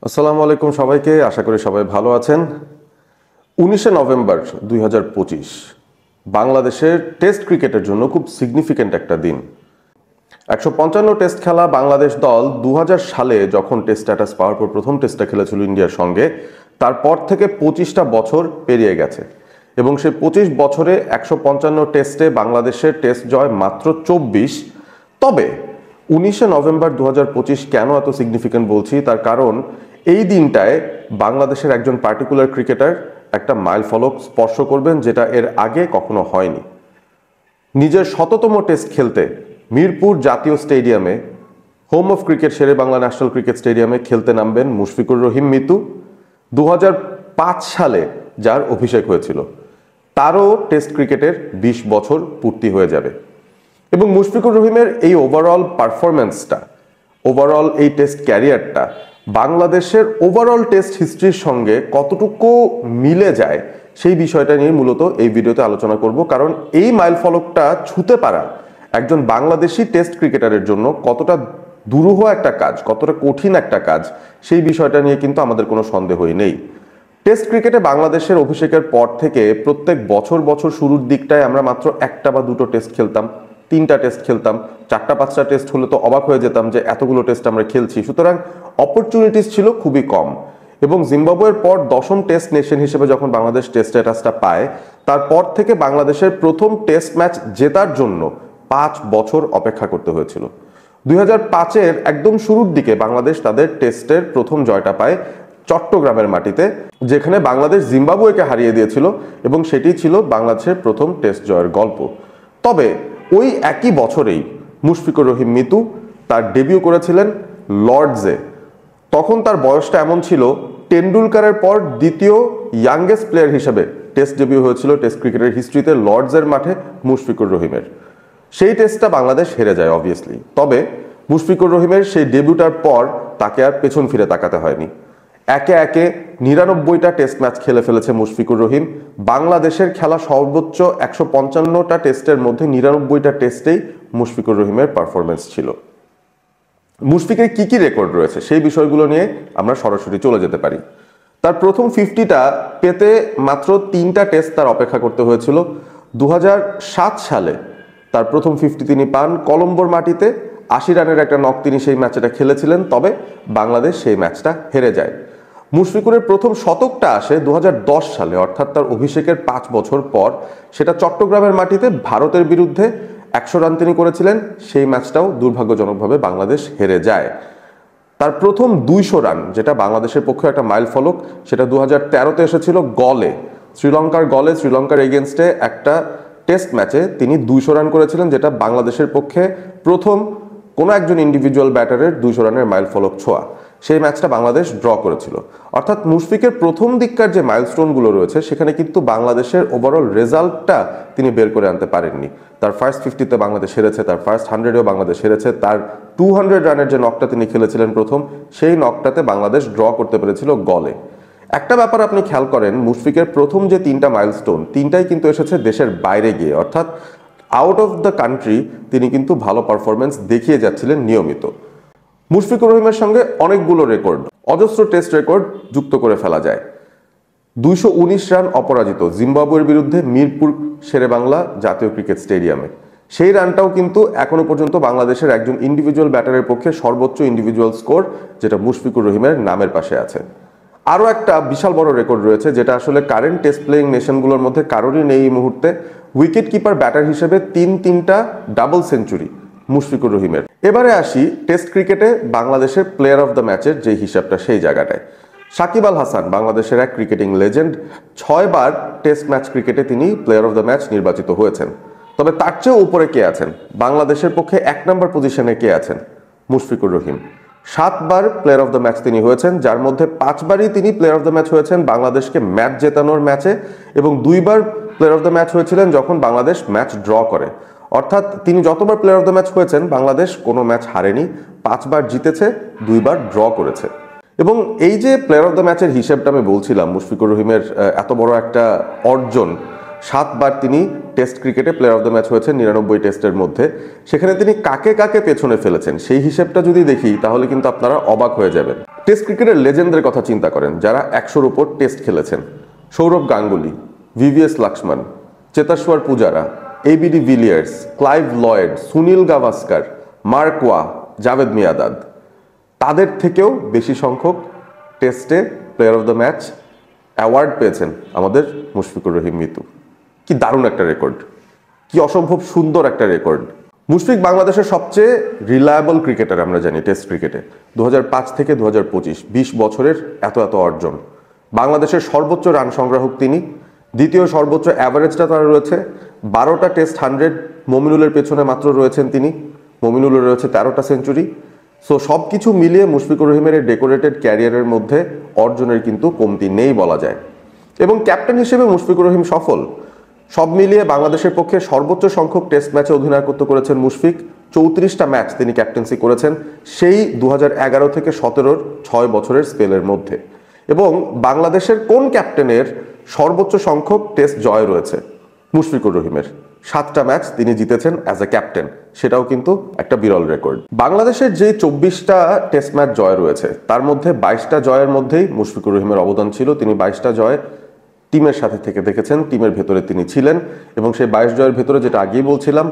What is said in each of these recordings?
আসসালামু আলাইকুম সবাইকে, আশা করি সবাই ভালো আছেন। 19শে নভেম্বর 2025 বাংলাদেশের টেস্ট ক্রিকেটের জন্য খুব সিগনিফিক্যান্ট একটা দিন। 155 টেস্ট খেলা বাংলাদেশ দল 2000 সালে যখন টেস্ট স্ট্যাটাস পাওয়ার পর প্রথম টেস্টটা খেলেছিল ইন্ডিয়ার সঙ্গে, তারপর থেকে 25টা বছর পেরিয়ে গেছে এবং সেই 25 বছরে 155 টেস্টে বাংলাদেশের টেস্ট জয় মাত্র 24। তবে 19শে নভেম্বর 2025 কেন এত সিগনিফিক্যান্ট বলছি, তার কারণ এই দিনটায় বাংলাদেশের একজন পার্টিকুলার ক্রিকেটার একটা মাইল ফলক স্পর্শ করবেন, যেটা এর আগে কখনো হয়নি। নিজের 100তম টেস্ট খেলতে মিরপুর জাতীয় স্টেডিয়ামে, home of cricket Shere Bangla national cricket স্টেডিয়ামে খেলতে নামবেন মুশফিকুর রহিম মিতু। 2005 সালে যার অভিষেক হয়েছিল, তারও টেস্ট ক্রিকেটের 20 বছর পূর্তি হয়ে যাবে এবং মুশফিকুর রহিমের এই ওভারঅল পারফরম্যান্সটা, ওভারঅল এই টেস্ট ক্যারিয়ারটা বাংলাদেশের ওভারঅল টেস্ট হিস্ট্রির সঙ্গে কতটুকু মিলে যায় সেই বিষয়টা নিয়ে মূলত এই ভিডিওতে আলোচনা করব। কারণ এই মাইল ফলকটা ছুঁতে পারা একজন বাংলাদেশি টেস্ট ক্রিকেটারের জন্য কতটা দুরূহ একটা কাজ, কতটা কঠিন একটা কাজ, সেই বিষয়টা নিয়ে কিন্তু আমাদের কোনো সন্দেহই নেই। টেস্ট ক্রিকেটে বাংলাদেশের অভিষেকের পর থেকে প্রত্যেক বছর শুরুর দিকটায় আমরা মাত্র একটা বা দুটো টেস্ট খেলতাম, 3টা টেস্ট খেলতাম, 4টা-5টা টেস্ট হলে তো অবাক হয়ে যেতাম যে এতগুলো টেস্ট আমরা খেলছি। সুতরাং অপরচুনিটিস ছিল খুবই কম এবং জিম্বাবুয়ের পর 10ম টেস্ট নেশন হিসেবে যখন বাংলাদেশ টেস্ট স্ট্যাটাসটা পায়, তারপর থেকে বাংলাদেশের প্রথম টেস্ট ম্যাচ জেতার জন্য 5 বছর অপেক্ষা করতে হয়েছিল। 2005-এর একদম শুরুর দিকে বাংলাদেশ তাদের টেস্টের প্রথম জয়টা পায় চট্টগ্রামের মাটিতে, যেখানে বাংলাদেশ জিম্বাবুয়েকে হারিয়ে দিয়েছিল এবং সেটি ছিল বাংলাদেশের প্রথম টেস্ট জয়ের গল্প। তবে ওই একই বছরেই মুশফিকুর রহিম মিতু তার ডেবিউ করেছিলেন লর্ডসে। তখন তার বয়সটা এমন ছিল, টেন্ডুলকারের পর দ্বিতীয় ইয়াংগেস্ট প্লেয়ার হিসেবে টেস্ট ডেবিউ হয়েছিল টেস্ট ক্রিকেটের হিস্ট্রিতে লর্ডসের মাঠে মুশফিকুর রহিমের। সেই টেস্টটা বাংলাদেশ হেরে যায় অবভিয়াসলি। তবে মুশফিকুর রহিমের সেই ডেবিউটার পর তাকে আর পেছন ফিরে তাকাতে হয়নি। একে একে 99টা টেস্ট ম্যাচ খেলে ফেলেছে মুশফিকুর রহিম। বাংলাদেশের খেলা সর্বোচ্চ 155টা টেস্টের মধ্যে 99টা টেস্টেই মুশফিকুর রহিমের পারফরমেন্স ছিল। মুশফিকের কি কি রেকর্ড রয়েছে সেই বিষয়গুলো নিয়ে আমরা সরাসরি চলে যেতে পারি। তার প্রথম 50টা পেতে মাত্র 3টা টেস্ট তার অপেক্ষা করতে হয়েছিল। 2007 সালে তার প্রথম 50 তিনি পান কলম্বোর মাটিতে। 80 রানের একটা নক তিনি সেই ম্যাচটা খেলেছিলেন, তবে বাংলাদেশ সেই ম্যাচটা হেরে যায়। মুশফিকুরের প্রথম শতকটা আসে 2010 সালে, অর্থাৎ তার অভিষেকের 5 বছর পর। সেটা চট্টগ্রামের মাটিতে ভারতের বিরুদ্ধে 100 রান তিনি করেছিলেন। সেই ম্যাচটাও দুর্ভাগ্যজনকভাবে বাংলাদেশ হেরে যায়। তার প্রথম 200 রান, যেটা বাংলাদেশের পক্ষে একটা মাইল ফলক, সেটা 2013-তে এসেছিল গলে, শ্রীলঙ্কার গলে, শ্রীলঙ্কার এগেনস্টে একটা টেস্ট ম্যাচে তিনি 200 রান করেছিলেন, যেটা বাংলাদেশের পক্ষে প্রথম কোনো একজন ইন্ডিভিজুয়াল ব্যাটারের 200 রানের মাইল ফলক ছোঁয়া। সেই ম্যাচটা বাংলাদেশ ড্র করেছিল। অর্থাৎ মুশফিকের প্রথম দিককার যে মাইলস্টোনগুলো রয়েছে, সেখানে কিন্তু বাংলাদেশের ওভারঅল রেজাল্টটা তিনি বের করে আনতে পারেননি। তার ফার্স্ট 50-তে বাংলাদেশ হেরেছে, তার ফার্স্ট 100-এও বাংলাদেশ হেরেছে। তার 200 রানের যে নকটা তিনি খেলেছিলেন প্রথম, সেই নকটাতে বাংলাদেশ ড্র করতে পেরেছিল গলে। একটা ব্যাপার আপনি খেয়াল করেন, মুশফিকের প্রথম যে 3টা মাইলস্টোন, 3টাই কিন্তু এসেছে দেশের বাইরে গিয়ে, অর্থাৎ আউট অফ দ্য কান্ট্রি তিনি কিন্তু ভালো পারফরমেন্স দেখিয়ে যাচ্ছিলেন নিয়মিত। মুশফিকুর রহিমের সঙ্গে অনেকগুলো রেকর্ড, অজস্র টেস্ট রেকর্ড যুক্ত করে ফেলা যায়। 219 রান অপরাজিত জিম্বাবুয়ের বিরুদ্ধে মিরপুর শেরে বাংলা জাতীয় ক্রিকেট স্টেডিয়ামে। সেই রানটাও কিন্তু এখনো পর্যন্ত বাংলাদেশের একজন ইন্ডিভিজুয়াল ব্যাটারের পক্ষে সর্বোচ্চ ইন্ডিভিজুয়াল স্কোর, যেটা মুশফিকুর রহিমের নামের পাশে আছে। আরও একটা বিশাল বড় রেকর্ড রয়েছে, যেটা আসলে কারেন্ট টেস্ট প্লেয়িং নেশনগুলোর মধ্যে কারোরই নেই এই মুহূর্তে। উইকেট কিপার ব্যাটার হিসেবে 3টা ডাবল সেঞ্চুরি মুশফিকুর রহিমের। এবারে আসি টেস্ট ক্রিকেটে বাংলাদেশের প্লেয়ার অফ দ্য ম্যাচের যে হিসাবটা, সেই জায়গাটায় সাকিব আল হাসান বাংলাদেশের এক ক্রিকেটিং লেজেন্ড। 6 বার টেস্ট ম্যাচ ক্রিকেটে তিনি প্লেয়ার অফ দ্য ম্যাচ নির্বাচিত হয়েছেন। তবে তার চেয়েও উপরে কে আছেন, বাংলাদেশের পক্ষে 1 নম্বর পজিশনে কে আছেন, মুশফিকুর রহিম। 7 বার প্লেয়ার অফ দ্য ম্যাচ তিনি হয়েছেন, যার মধ্যে 5 বারই তিনি প্লেয়ার অফ দ্য ম্যাচ হয়েছেন বাংলাদেশকে ম্যাচ জেতানোর ম্যাচে, এবং 2 বার প্লেয়ার অফ দ্য ম্যাচ হয়েছিলেন যখন বাংলাদেশ ম্যাচ ড্র করে। অর্থাৎ তিনি যতবার প্লেয়ার অফ দ্য ম্যাচ হয়েছেন, বাংলাদেশ কোনো ম্যাচ হারেনি, 5 বার জিতেছে, 2 বার ড্র করেছে। এবং এই যে প্লেয়ার অফ দ্য ম্যাচের হিসেবটা আমি বলছিলাম, মুশফিকুর রহিমের এত বড় একটা অর্জন, 7 বার তিনি টেস্ট ক্রিকেটে প্লেয়ার অফ দ্য ম্যাচ হয়েছেন 99 টেস্টের মধ্যে। সেখানে তিনি কাকে কাকে পেছনে ফেলেছেন সেই হিসেবটা যদি দেখি, তাহলে কিন্তু আপনারা অবাক হয়ে যাবেন। টেস্ট ক্রিকেটের লেজেন্ডের কথা চিন্তা করেন, যারা 100-র উপর টেস্ট খেলেছেন। Sourav Ganguly, VVS Laxman, Cheteshwar Pujara, AB de Villiers, Clive Lloyd, Sunil Gavaskar, Mark Waugh, Javed Miandad, তাদের থেকেও বেশি সংখ্যক টেস্টে player of the match award পেয়েছেন আমাদের মুশফিকুর রহিম মিতু। কি দারুণ একটা রেকর্ড, কি অসম্ভব সুন্দর একটা রেকর্ড। মুশফিক বাংলাদেশের সবচেয়ে রিলায়েবল ক্রিকেটার আমরা জানি টেস্ট ক্রিকেটে। 2005 থেকে 2025 20 বছরের এত অর্জন। বাংলাদেশের সর্বোচ্চ রান সংগ্রাহক তিনি, দ্বিতীয় সর্বোচ্চ অ্যাভারেজটা তার রয়েছে 12টা টেস্ট 100, মমিনুলের পেছনে মাত্র রয়েছেন তিনি, মমিনুলের রয়েছে 13টা সেঞ্চুরি। সো সব কিছু মিলিয়ে মুশফিকুর রহিমের এই ডেকোরেটেড ক্যারিয়ারের মধ্যে অর্জনের কিন্তু কমতি নেই বলা যায়। এবং ক্যাপ্টেন হিসেবে মুশফিকুর রহিম সফল। সব মিলিয়ে বাংলাদেশের পক্ষে সর্বোচ্চ সংখ্যক টেস্ট ম্যাচে অধিনায়কত্ব করেছেন মুশফিক। 34টা ম্যাচ তিনি ক্যাপ্টেন্সি করেছেন সেই 2011 থেকে 17-র 6 বছরের স্পেলের মধ্যে। এবং বাংলাদেশের কোন ক্যাপ্টেনের সর্বোচ্চ সংখ্যক টেস্ট জয় রয়েছে? মুশফিকুর রহিমের 7টা ম্যাচ তিনি জিতেছেন অ্যাজ এ ক্যাপ্টেন, সেটাও কিন্তু একটা বিরল রেকর্ড। বাংলাদেশের যে 24টা টেস্ট ম্যাচ জয় রয়েছে তার মধ্যে 22টা জয়ের মধ্যেই মুশফিকুর রহিমের অবদান ছিল। তিনি 22টা জয় টিমের সাথে থেকে দেখেছেন, টিমের ভেতরে তিনি ছিলেন এবং সেই 22 জয়ের ভেতরে যেটা আগেই বলছিলাম,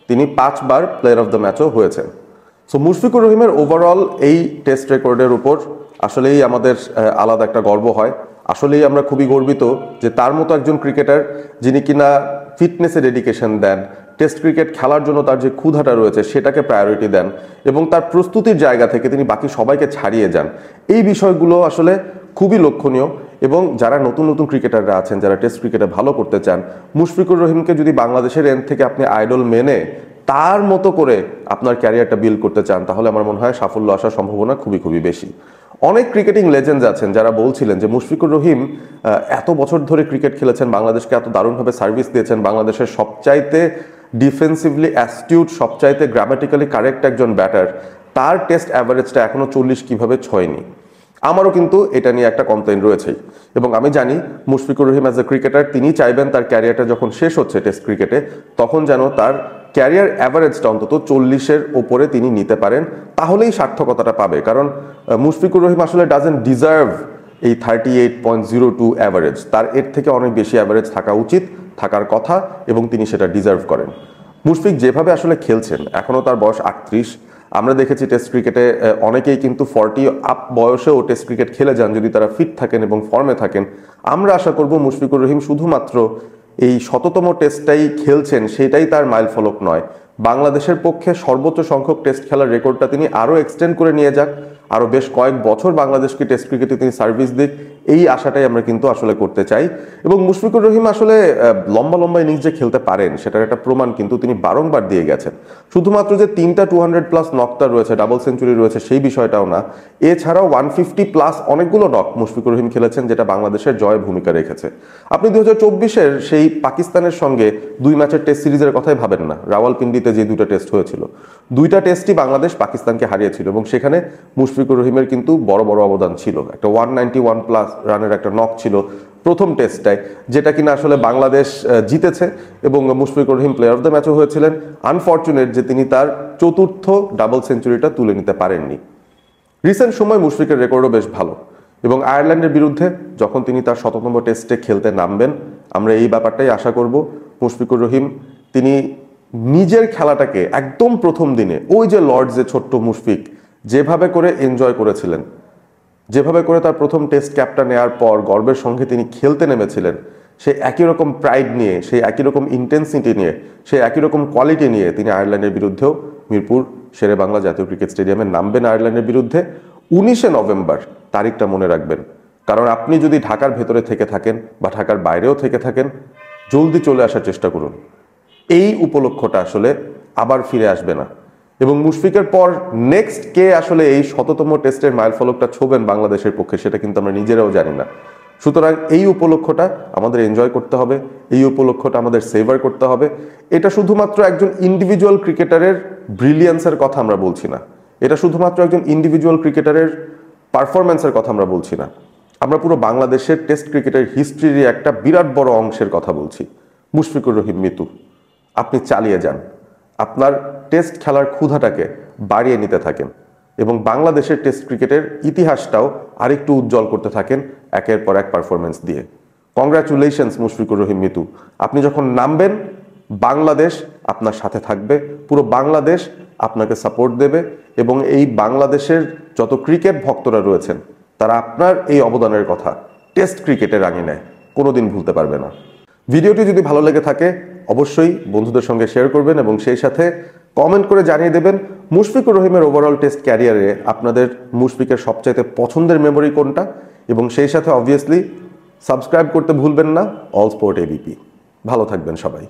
তিনি 5 বার প্লেয়ার অফ দ্য ম্যাচও হয়েছেন। সো মুশফিকুর রহিমের ওভারঅল এই টেস্ট রেকর্ডের উপর আসলেই আমাদের আলাদা একটা গর্ব হয়। আসলেই আমরা খুবই গর্বিত যে তার মতো একজন ক্রিকেটার যিনি কিনা ফিটনেসে ডেডিকেশন দেন, টেস্ট ক্রিকেট খেলার জন্য তার যে ক্ষুধাটা রয়েছে সেটাকে প্রায়োরিটি দেন এবং তার প্রস্তুতির জায়গা থেকে তিনি বাকি সবাইকে ছাড়িয়ে যান। এই বিষয়গুলো আসলে খুবই লক্ষণীয়। এবং যারা নতুন নতুন ক্রিকেটাররা আছেন, যারা টেস্ট ক্রিকেটে ভালো করতে চান, মুশফিকুর রহিমকে যদি বাংলাদেশের এন্ড থেকে আপনি আইডল মেনে তার মতো করে আপনার ক্যারিয়ারটা বিল্ড করতে চান, তাহলে আমার মনে হয় সাফল্য আসার সম্ভাবনা খুবই বেশি। অনেক ক্রিকেটিং লেজেন্ডস আছেন যারা বলছিলেন যে মুশফিকুর রহিম এত বছর ধরে ক্রিকেট খেলেছেন, বাংলাদেশকে এত দারুণভাবে সার্ভিস দিয়েছেন, বাংলাদেশের সবচাইতে ডিফেন্সিভলি অ্যাস্টিউট, সবচাইতে গ্রামাটিক্যালি কারেক্ট একজন ব্যাটার, তার টেস্ট অ্যাভারেজটা এখনো 40 কিভাবে ছয়নি। আমারও কিন্তু এটা নিয়ে একটা কমপ্লেইন রয়েছেই এবং আমি জানি Mushfiqur Rahim as a cricketer তিনি চাইবেন তার ক্যারিয়ারটা যখন শেষ হচ্ছে টেস্ট ক্রিকেটে, তখন যেন তার ক্যারিয়ার অ্যাভারেজটা অন্তত 40-এর ওপরে তিনি নিতে পারেন, তাহলেই সার্থকতাটা পাবে। কারণ মুশফিকুর রহিম আসলে ডাজেন্ট ডিজার্ভ এই 38.02 অ্যাভারেজ, তার এর থেকে অনেক বেশি অ্যাভারেজ থাকা উচিত, থাকার কথা, এবং তিনি সেটা ডিজার্ভ করেন। মুশফিক যেভাবে আসলে খেলছেন, এখনও তার বয়স 38। আমরা দেখেছি টেস্ট ক্রিকেটে অনেকেই কিন্তু 40 আপ বয়সেও টেস্ট ক্রিকেট খেলে যান যদি তারা ফিট থাকেন এবং ফর্মে থাকেন। আমরা আশা করব মুশফিকুর রহিম শুধুমাত্র এই 100তম টেস্টটাই খেলছেন, সেটাই তার মাইল ফলক নয়। বাংলাদেশের পক্ষে সর্বোচ্চ সংখ্যক টেস্ট খেলার রেকর্ডটা তিনি আরও এক্সটেন্ড করে নিয়ে যাক, আরও বেশ কয়েক বছর বাংলাদেশকে টেস্ট ক্রিকেটে তিনি সার্ভিস দিক, এই আশাটাই আমরা কিন্তু আসলে করতে চাই। এবং মুশফিকুর রহিম আসলে লম্বা ইনিংস যে খেলতে পারেন সেটার একটা প্রমাণ কিন্তু তিনি বারংবার দিয়ে গেছেন। শুধুমাত্র যে 3টা 200+ নকটা রয়েছে, ডাবল সেঞ্চুরি রয়েছে, সেই বিষয়টাও না, এছাড়াও 150+ অনেকগুলো নক মুশফিকুর রহিম খেলেছেন, যেটা বাংলাদেশের জয়ে ভূমিকা রেখেছে। আপনি 2024-এর সেই পাকিস্তানের সঙ্গে 2 ম্যাচের টেস্ট সিরিজের কথাই ভাবেন না, রাওয়ালপিন্ডিতে যে 2টা টেস্ট হয়েছিল, 2টা টেস্টই বাংলাদেশ পাকিস্তানকে হারিয়েছিল এবং সেখানে মুশফিকুর রহিমের কিন্তু বড় অবদান ছিল। একটা 191+ রানের একটা নক ছিল প্রথম টেস্টটায়, যেটা কিনা আসলে বাংলাদেশ জিতেছে এবং Mushfiqur Rahim player of the ম্যাচও হয়েছিলেন। আনফর্চুনেট যে তিনি তার 4র্থ ডাবল সেঞ্চুরিটা তুলে নিতে পারেননি। রিসেন্ট সময় মুশফিকের রেকর্ডও বেশ ভালো এবং আয়ারল্যান্ডের বিরুদ্ধে যখন তিনি তার 100তম টেস্টে খেলতে নামবেন, আমরা এই ব্যাপারটাই আশা করব। মুশফিকুর রহিম তিনি নিজের খেলাটাকে একদম প্রথম দিনে ওই যে লর্ডসে ছোট্ট মুশফিক যেভাবে করে এনজয় করেছিলেন, যেভাবে করে তার প্রথম টেস্ট ক্যাপটা নেওয়ার পর গর্বের সঙ্গে তিনি খেলতে নেমেছিলেন, সেই একই রকম প্রাইড নিয়ে, সেই একই রকম ইন্টেন্সিটি নিয়ে, সেই একই রকম কোয়ালিটি নিয়ে তিনি আয়ারল্যান্ডের বিরুদ্ধেও মিরপুর শেরেবাংলা জাতীয় ক্রিকেট স্টেডিয়ামে নামবেন আয়ারল্যান্ডের বিরুদ্ধে 19শে নভেম্বর। তারিখটা মনে রাখবেন, কারণ আপনি যদি ঢাকার ভেতরে থেকে থাকেন বা ঢাকার বাইরেও থেকে থাকেন, জলদি চলে আসার চেষ্টা করুন। এই উপলক্ষটা আসলে আবার ফিরে আসবে না এবং মুশফিকের পর নেক্সট কে আসলে এই 100তম টেস্টের মাইল ফলকটা ছোবেন বাংলাদেশের পক্ষে, সেটা কিন্তু আমরা নিজেরাও জানি না। সুতরাং এই উপলক্ষটা আমাদের এনজয় করতে হবে, এই উপলক্ষটা আমাদের সেভার করতে হবে। এটা শুধুমাত্র একজন ইন্ডিভিজুয়াল ক্রিকেটারের ব্রিলিয়ান্সের কথা আমরা বলছি না, এটা শুধুমাত্র একজন ইন্ডিভিজুয়াল ক্রিকেটারের পারফরম্যান্সের কথা আমরা বলছি না, আমরা পুরো বাংলাদেশের টেস্ট ক্রিকেটের হিস্ট্রির একটা বিরাট বড় অংশের কথা বলছি। মুশফিকুর রহিম মিতু, আপনি চালিয়ে যান, আপনার টেস্ট খেলার ক্ষুধাটাকে বাড়িয়ে নিতে থাকেন। এবং বাংলাদেশের টেস্ট ক্রিকেটের ইতিহাসটাও আরেকটু উজ্জ্বল করতে থাকেন একের পর এক পারফরমেন্স দিয়ে। কংগ্রাচুলেশনস মুশফিকুর রহিম মিতু, আপনি যখন নামবেন বাংলাদেশ আপনার সাথে থাকবে, পুরো বাংলাদেশ আপনাকে সাপোর্ট দেবে এবং এই বাংলাদেশের যত ক্রিকেট ভক্তরা রয়েছেন তারা আপনার এই অবদানের কথা টেস্ট ক্রিকেটের আঙিনায় কোনোদিন ভুলতে পারবে না। ভিডিওটি যদি ভালো লেগে থাকে অবশ্যই বন্ধুদের সঙ্গে শেয়ার করবেন এবং সেই সাথে কমেন্ট করে জানিয়ে দেবেন মুশফিকুর রহিমের ওভারঅল টেস্ট ক্যারিয়ারে আপনাদের মুশফিকের সবচাইতে পছন্দের মেমোরি কোনটা, এবং সেই সাথে অবভিয়াসলি সাবস্ক্রাইব করতে ভুলবেন না অল স্পোর্ট এবিপি। ভালো থাকবেন সবাই।